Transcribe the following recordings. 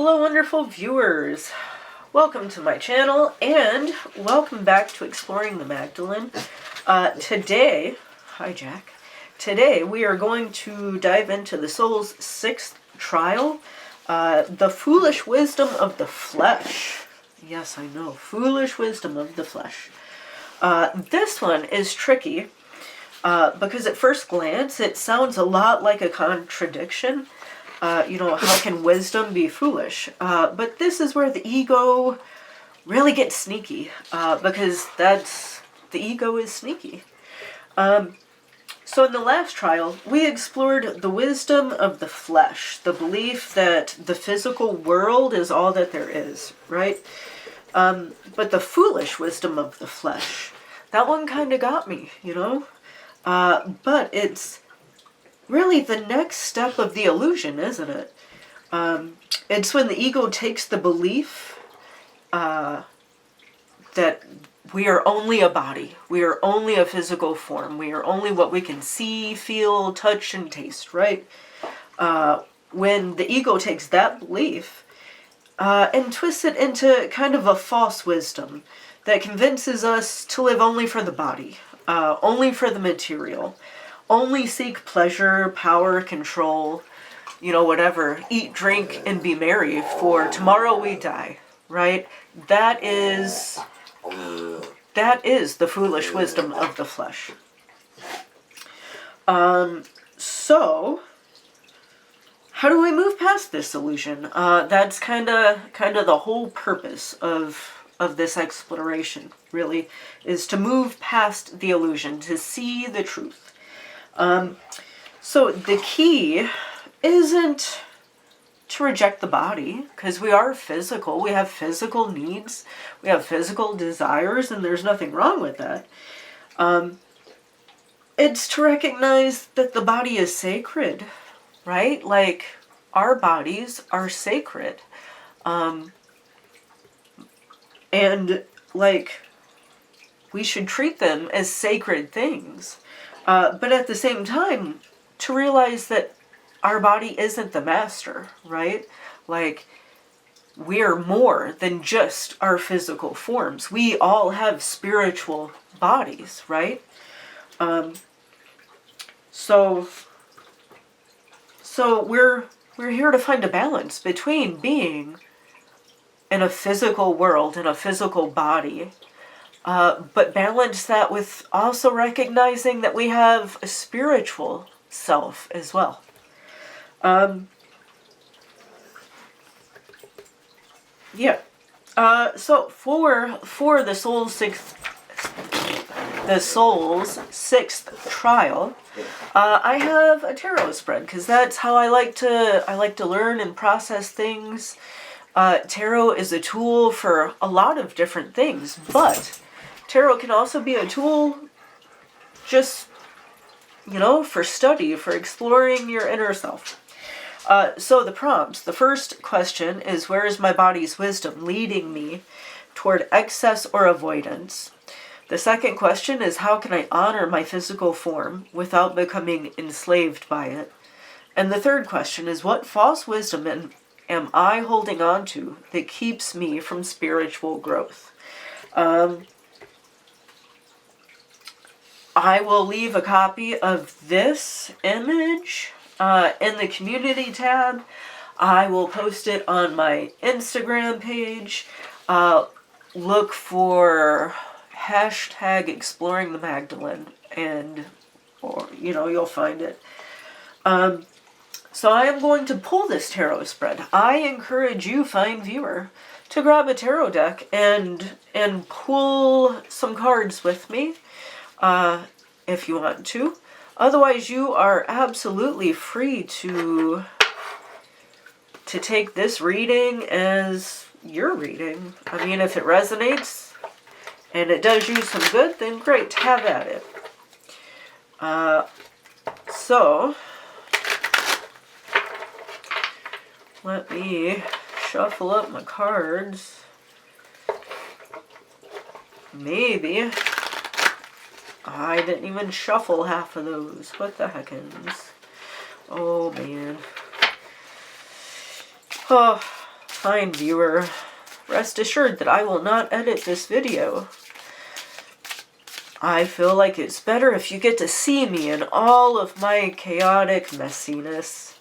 Hello wonderful viewers, welcome to my channel and welcome back to Exploring the Magdalene. Today we are going to dive into the soul's sixth trial, the foolish wisdom of the flesh. Yes, I know, foolish wisdom of the flesh. This one is tricky because at first glance it sounds a lot like a contradiction. How can wisdom be foolish? But this is where the ego really gets sneaky, because the ego is sneaky. So in the last trial, we explored the wisdom of the flesh, the belief that the physical world is all that there is, right? But the foolish wisdom of the flesh, that one kind of got me, but it's really the next step of the illusion, isn't it? It's when the ego takes the belief that we are only a body, we are only a physical form, we are only what we can see, feel, touch, and taste, right? When the ego takes that belief and twists it into kind of a false wisdom that convinces us to live only for the body, only for the material, only seek pleasure, power, control, whatever. Eat, drink, and be merry, for tomorrow we die, right? That is the foolish wisdom of the flesh. So, how do we move past this illusion? That's kind of the whole purpose of this exploration, really, is to move past the illusion, to see the truth. So the key isn't to reject the body, because we are physical, we have physical needs, we have physical desires, and there's nothing wrong with that. It's to recognize that the body is sacred, right? Like, our bodies are sacred. And, we should treat them as sacred things. But at the same time, to realize that our body isn't the master, right? We are more than just our physical forms. We all have spiritual bodies, right? So we're here to find a balance between being in a physical world, in a physical body, but balance that with also recognizing that we have a spiritual self as well. So for the soul's sixth trial, I have a tarot spread, because that's how I like to learn and process things. Tarot is a tool for a lot of different things, but tarot can also be a tool just, for study, for exploring your inner self. So the prompts. The first question is, where is my body's wisdom leading me toward excess or avoidance? The second question is, how can I honor my physical form without becoming enslaved by it? And the third question is, what false wisdom am I holding on to that keeps me from spiritual growth? I will leave a copy of this image in the community tab. I will post it on my Instagram page. Look for hashtag Exploring the Magdalene, and you'll find it. So I am going to pull this tarot spread. I encourage you, fine viewer, to grab a tarot deck and pull some cards with me, if you want to. Otherwise, you are absolutely free to take this reading as your reading. I mean, if it resonates and it does you some good, then great, have at it. So let me shuffle up my cards. Maybe I didn't even shuffle half of those. What the heckins? Oh, man. Oh, fine, viewer. Rest assured that I will not edit this video. I feel like it's better if you get to see me in all of my chaotic messiness.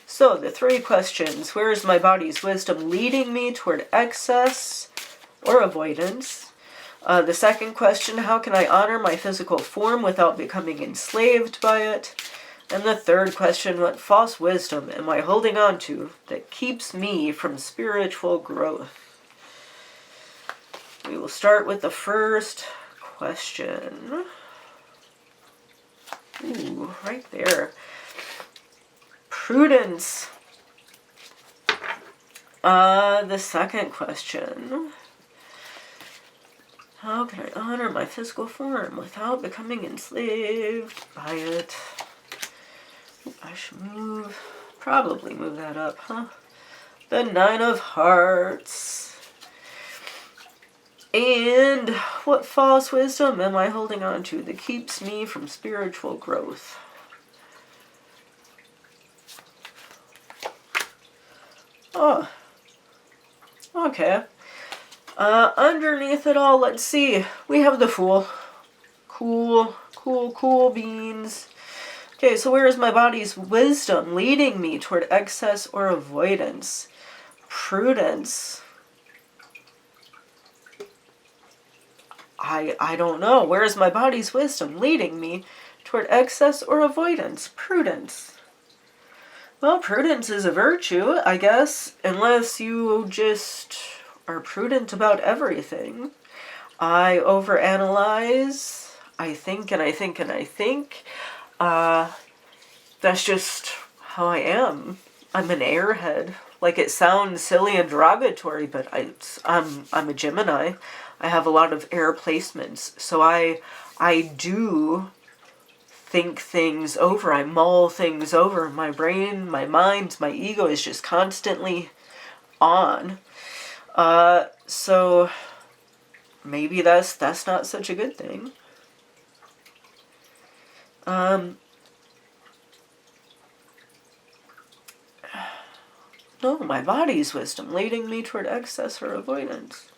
So, the 3 questions. Where is my body's wisdom leading me toward excess or avoidance? The 2nd question, how can I honor my physical form without becoming enslaved by it? And the 3rd question, what false wisdom am I holding on to that keeps me from spiritual growth? We will start with the first question. Ooh, right there. Prudence. The 2nd question. How can I honor my physical form without becoming enslaved by it? I should probably move that up, huh? The 9 of Hearts. And what false wisdom am I holding on to that keeps me from spiritual growth? Oh, okay. Underneath it all, let's see. We have the Fool. Cool beans. Okay, so where is my body's wisdom leading me toward excess or avoidance? Prudence. I don't know. Where is my body's wisdom leading me toward excess or avoidance? Prudence. Well, prudence is a virtue, I guess, unless you just are prudent about everything. I overanalyze. I think and I think and I think. That's just how I am. I'm an airhead. Like, it sounds silly and derogatory, but I'm a Gemini. I have a lot of air placements, so I do think things over. I mull things over. My brain, my mind, my ego is just constantly on. So maybe that's not such a good thing. No, my body's wisdom leading me toward excess or avoidance.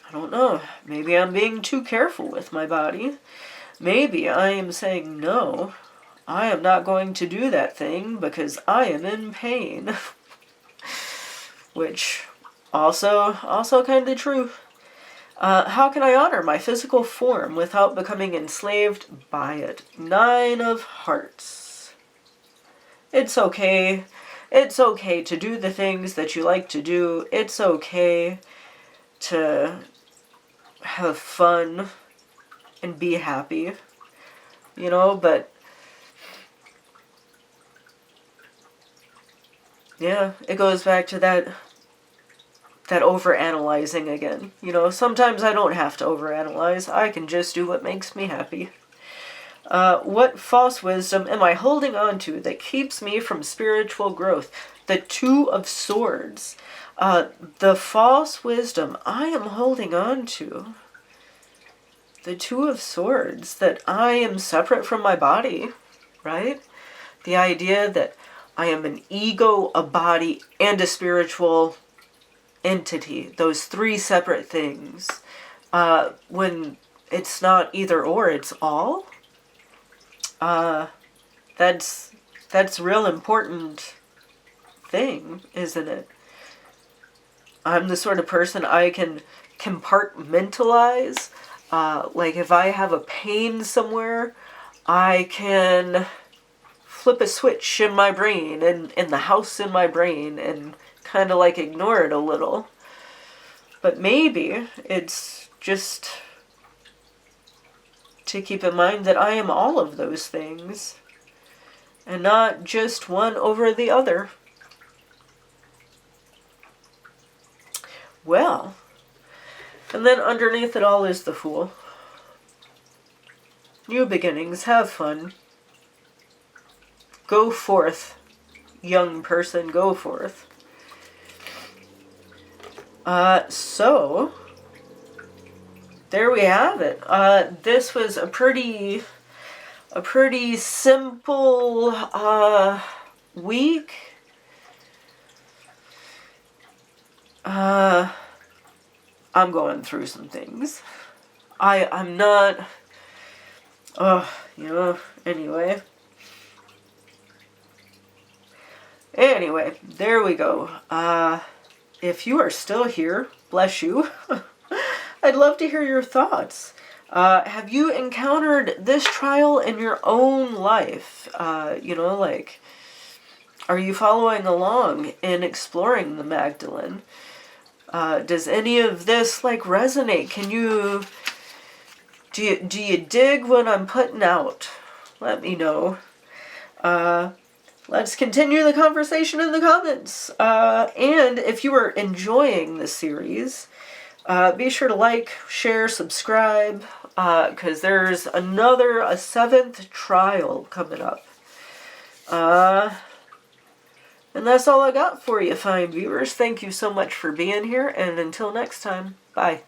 I don't know. Maybe I'm being too careful with my body. Maybe I am saying, no, I am not going to do that thing because I am in pain. Which also kind of true. How can I honor my physical form without becoming enslaved by it? 9 of Hearts. It's okay. It's okay to do the things that you like to do. It's okay to have fun and be happy, you know, but yeah, it goes back to that overanalyzing again. You know, sometimes I don't have to overanalyze. I can just do what makes me happy. What false wisdom am I holding on to that keeps me from spiritual growth? The 2 of Swords. The false wisdom I am holding on to. The 2 of Swords, that I am separate from my body, right? The idea that I am an ego, a body, and a spiritual entity. Those 3 separate things. When it's not either or, it's all. That's a real important thing, isn't it? I'm the sort of person I can compartmentalize. Like if I have a pain somewhere, I can flip a switch in my brain and in the house in my brain and kind of like ignore it a little. But maybe it's just to keep in mind that I am all of those things and not just one over the other. Well, and then underneath it all is the Fool. New beginnings, have fun. Go forth, young person, go forth. So, there we have it. This was a pretty a pretty simple week. I'm going through some things. I'm not, anyway. Anyway, there we go. If you are still here, bless you. I'd love to hear your thoughts. Have you encountered this trial in your own life? Are you following along in exploring the Magdalene? Does any of this resonate? Do you dig what I'm putting out? Let me know. Let's continue the conversation in the comments. And if you are enjoying the series, be sure to like, share, subscribe, because there's a 7th trial coming up. And that's all I got for you, fine viewers. Thank you so much for being here, and until next time, bye.